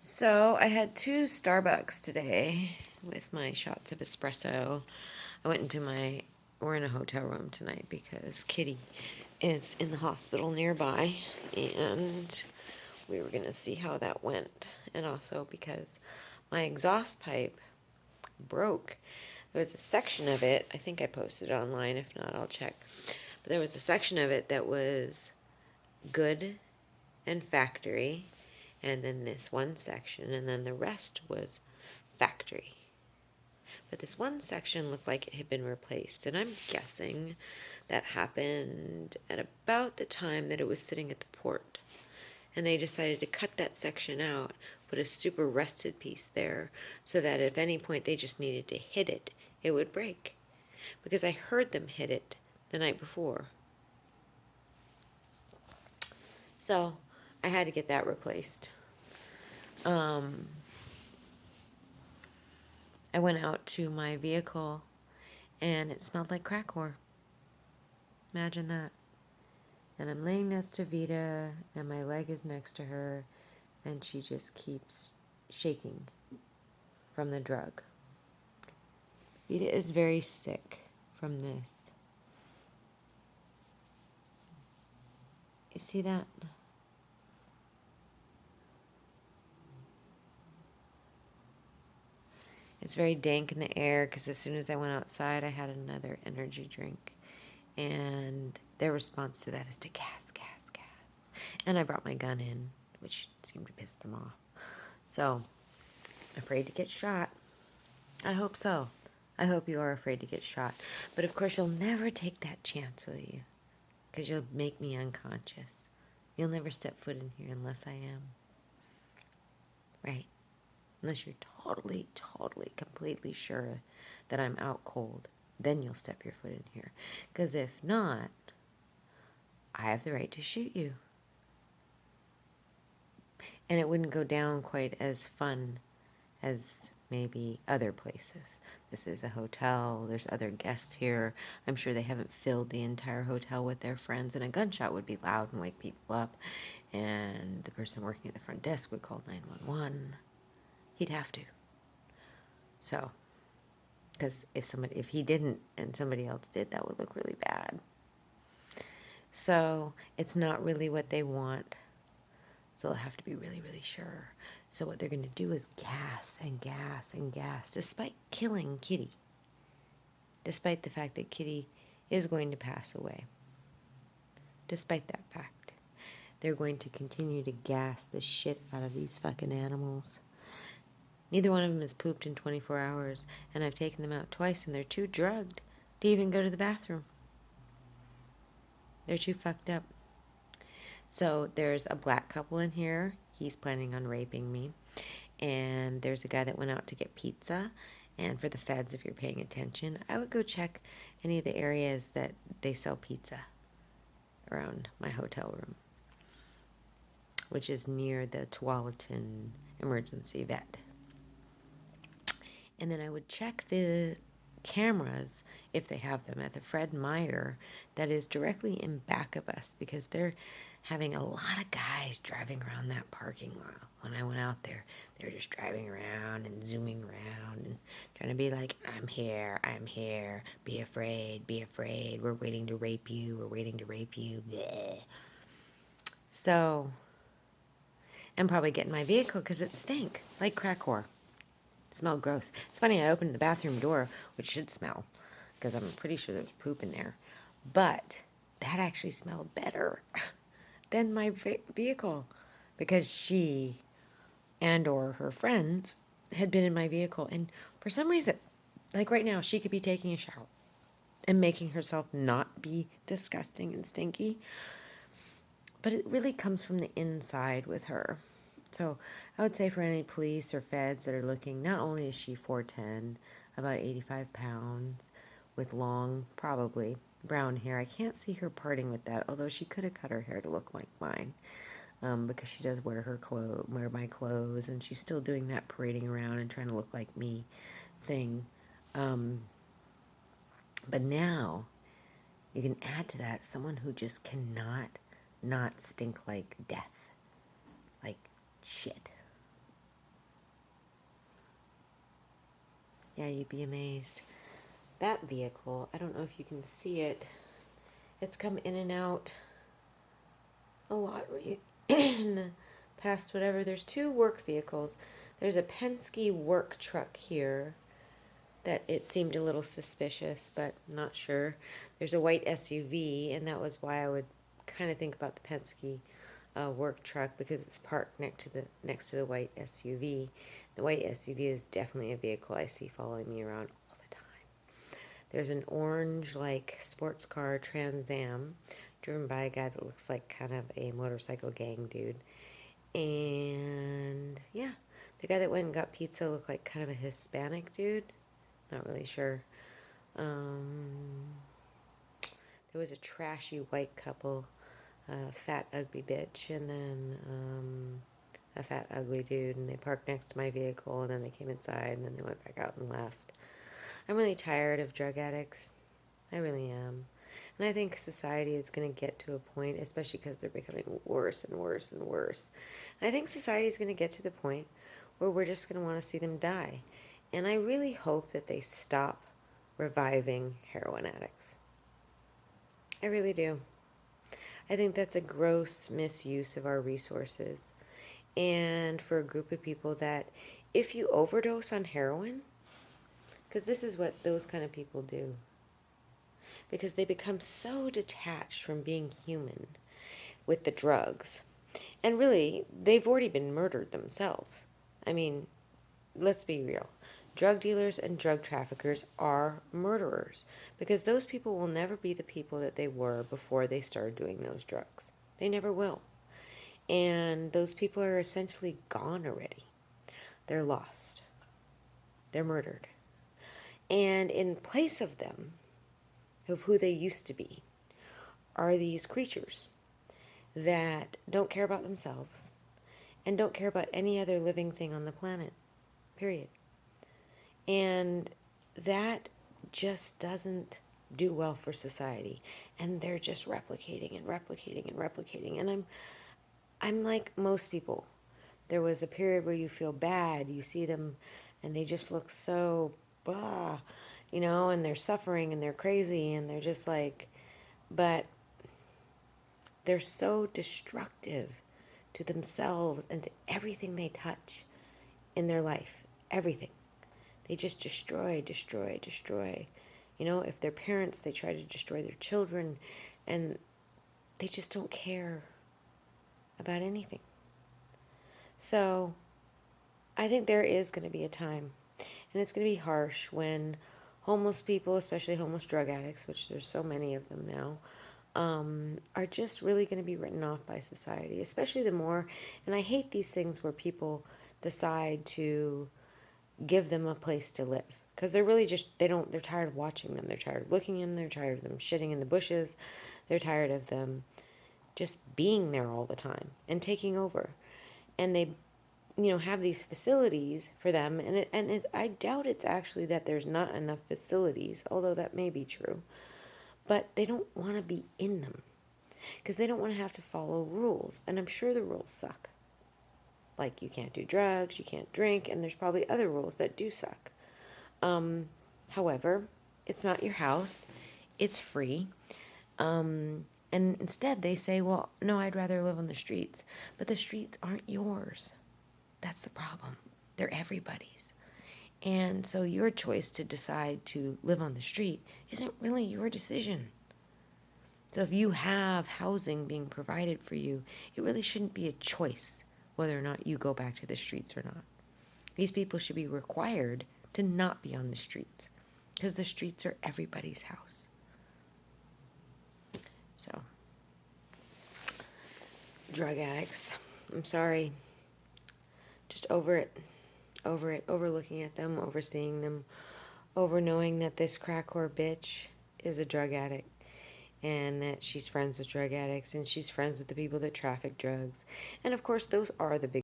So I had two Starbucks today with my shots of espresso. We're in a hotel room tonight because Kitty is in the hospital nearby, and we were going to see how that went. And also because my exhaust pipe broke. There was a section of it, I think I posted it online, if not, I'll check. But there was a section of it that was good and factory, and then this one section, and then the rest was factory. But this one section looked like it had been replaced, and I'm guessing that happened at about the time that it was sitting at the port. And they decided to cut that section out, put a super rusted piece there, so that if any point they just needed to hit it, it would break. Because I heard them hit it the night before. So I had to get that replaced. I went out to my vehicle and it smelled like crack whore. Imagine that. And I'm laying next to Vita and my leg is next to her and she just keeps shaking from the drug. Vita is very sick from this. You see that? It's very dank in the air because as soon as I went outside, I had another energy drink. And their response to that is to gas, gas, gas. And I brought my gun in, which seemed to piss them off. So, afraid to get shot. I hope so. I hope you are afraid to get shot. But of course, you'll never take that chance, will you? Because you'll make me unconscious. You'll never step foot in here unless I am. Right. Unless you're totally, totally, completely sure that I'm out cold. Then you'll step your foot in here. Because if not, I have the right to shoot you. And it wouldn't go down quite as fun as maybe other places. This is a hotel. There's other guests here. I'm sure they haven't filled the entire hotel with their friends, and a gunshot would be loud and wake people up. And the person working at the front desk would call 911. He'd have to. So, because if he didn't and somebody else did, that would look really bad. So it's not really what they want. So they'll have to be really, really sure. So what they're going to do is gas and gas and gas, despite killing Kitty. Despite the fact that Kitty is going to pass away. Despite that fact. They're going to continue to gas the shit out of these fucking animals. Neither one of them has pooped in 24 hours, and I've taken them out twice, and they're too drugged to even go to the bathroom. They're too fucked up. So there's a black couple in here. He's planning on raping me. And there's a guy that went out to get pizza. And for the feds, if you're paying attention, I would go check any of the areas that they sell pizza around my hotel room, which is near the Tualatin Emergency Vet. And then I would check the cameras, if they have them, at the Fred Meyer that is directly in back of us, because they're having a lot of guys driving around that parking lot. When I went out there, they were just driving around and zooming around and trying to be like, I'm here, be afraid, we're waiting to rape you, bleh. So, I'm probably getting my vehicle because it stank like crack whore. It smelled gross. It's funny, I opened the bathroom door, which should smell, because I'm pretty sure there's poop in there. But that actually smelled better than my vehicle, because she and or her friends had been in my vehicle. And for some reason, like right now, she could be taking a shower and making herself not be disgusting and stinky. But it really comes from the inside with her. So I would say for any police or feds that are looking, not only is she 4'10", about 85 pounds, with long, probably, brown hair. I can't see her parting with that, although she could have cut her hair to look like mine. Because she does wear my clothes, and she's still doing that parading around and trying to look like me thing. But now, you can add to that someone who just cannot not stink like death. Like shit. Yeah, you'd be amazed. That vehicle, I don't know if you can see it. It's come in and out a lot in the past, whatever. There's two work vehicles. There's a Penske work truck here that it seemed a little suspicious, but not sure. There's a white SUV, and that was why I would kind of think about the Penske work truck because it's parked next to the white SUV. The white SUV is definitely a vehicle I see following me around all the time. There's an orange like sports car Trans Am driven by a guy that looks like kind of a motorcycle gang dude. And yeah, the guy that went and got pizza looked like kind of a Hispanic dude. Not really sure. Um, there was a trashy white couple, a fat ugly bitch, and then a fat ugly dude, and they parked next to my vehicle, and then they came inside, and then they went back out and left. I'm really tired of drug addicts. I really am. And I think society is going to get to a point, especially because they're becoming worse and worse and worse. And I think society is going to get to the point where we're just going to want to see them die. And I really hope that they stop reviving heroin addicts. I really do. I think that's a gross misuse of our resources. And for a group of people that, if you overdose on heroin, because this is what those kind of people do, because they become so detached from being human with the drugs. And really, they've already been murdered themselves. I mean, let's be real. Drug dealers and drug traffickers are murderers because those people will never be the people that they were before they started doing those drugs. They never will. And those people are essentially gone already. They're lost. They're murdered. And in place of them, of who they used to be, are these creatures that don't care about themselves and don't care about any other living thing on the planet, period. And that just doesn't do well for society. And they're just replicating and replicating and replicating. And I'm like most people. There was a period where you feel bad. You see them and they just look so blah, and they're suffering and they're crazy and they're just like, but they're so destructive to themselves and to everything they touch in their life. Everything. They just destroy, destroy, destroy. If they're parents, they try to destroy their children, and they just don't care about anything. So I think there is going to be a time, and it's going to be harsh when homeless people, especially homeless drug addicts, which there's so many of them now, are just really going to be written off by society, especially the more, and I hate these things where people decide to give them a place to live because they're really just they're tired of watching them, they're tired of looking at them, they're tired of them shitting in the bushes, they're tired of them just being there all the time and taking over, and they have these facilities for them, and I doubt it's actually that there's not enough facilities, although that may be true, but they don't want to be in them because they don't want to have to follow rules, and I'm sure the rules suck. Like, you can't do drugs, you can't drink, and there's probably other rules that do suck. However, it's not your house, it's free. And instead they say, well, no, I'd rather live on the streets. But the streets aren't yours. That's the problem. They're everybody's. And so your choice to decide to live on the street isn't really your decision. So if you have housing being provided for you, it really shouldn't be a choice whether or not you go back to the streets or not. These people should be required to not be on the streets because the streets are everybody's house. So, drug addicts, I'm sorry. Just over it. Over it. Over looking at them, overseeing them, over knowing that this crack whore bitch is a drug addict and that she's friends with drug addicts and she's friends with the people that traffic drugs. And of course, those are the big